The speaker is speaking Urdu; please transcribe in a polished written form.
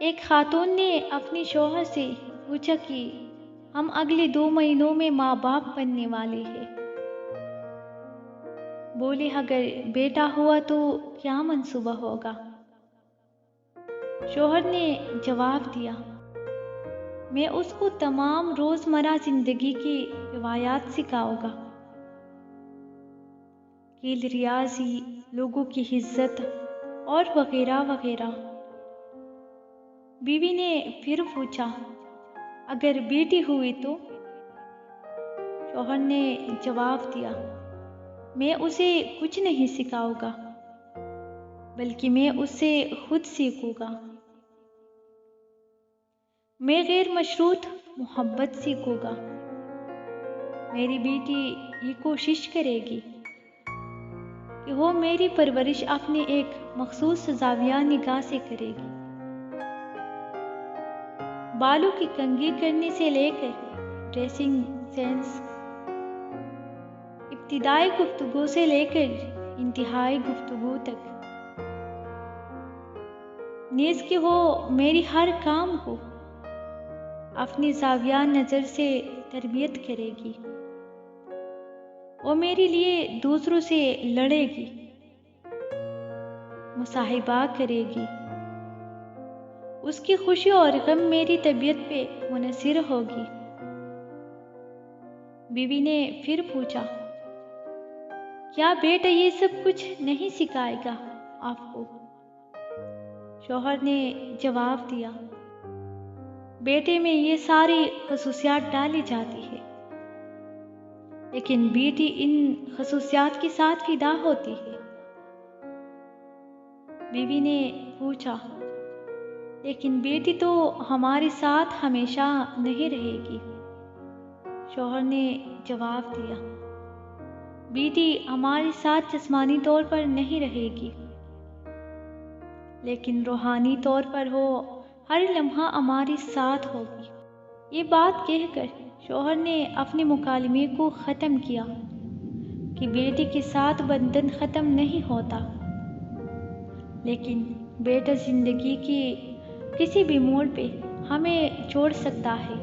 ایک خاتون نے اپنے شوہر سے پوچھا کہ ہم اگلے 2 مہینوں میں ماں باپ بننے والے ہیں۔ بولے اگر بیٹا ہوا تو کیا منصوبہ ہوگا؟ شوہر نے جواب دیا، میں اس کو تمام روزمرہ زندگی کی روایات سکھاؤں گا، کھیل ریاضی، لوگوں کی عزت اور وغیرہ وغیرہ۔ بیوی نے پھر پوچھا، اگر بیٹی ہوئی تو؟ شوہر نے جواب دیا، میں اسے کچھ نہیں سکھاؤں گا بلکہ میں اس سے خود سیکھوں گا۔ میں غیر مشروط محبت سیکھوں گا۔ میری بیٹی یہ کوشش کرے گی کہ وہ میری پرورش اپنے ایک مخصوص زاویہ نگاہ سے کرے گی۔ بالوں کی کنگھی کرنے سے لے کر ڈریسنگ سینس، ابتدائی گفتگو سے لے کر انتہائی گفتگو تک، نیز کہ وہ میری ہر کام کو اپنی زاویہ نظر سے تربیت کرے گی۔ وہ میرے لیے دوسروں سے لڑے گی، مصاحبہ کرے گی، اس کی خوشی اور غم میری طبیعت پہ منحصر ہوگی۔ بیوی نے پھر پوچھا، کیا بیٹا یہ سب کچھ نہیں سکھائے گا آپ کو؟ شوہر نے جواب دیا، بیٹے میں یہ ساری خصوصیات ڈالی جاتی ہے، لیکن بیٹی ان خصوصیات کے ساتھ فدا ہوتی ہے۔ بیوی نے پوچھا، لیکن بیٹی تو ہمارے ساتھ ہمیشہ نہیں رہے گی۔ شوہر نے جواب دیا، بیٹی ہمارے ساتھ جسمانی طور پر نہیں رہے گی، لیکن روحانی طور پر وہ ہر لمحہ ہمارے ساتھ ہوگی۔ یہ بات کہہ کر شوہر نے اپنے مکالمے کو ختم کیا کہ بیٹی کے ساتھ بندھن ختم نہیں ہوتا، لیکن بیٹا زندگی کے کسی بھی موڑ پہ ہمیں چھوڑ سکتا ہے۔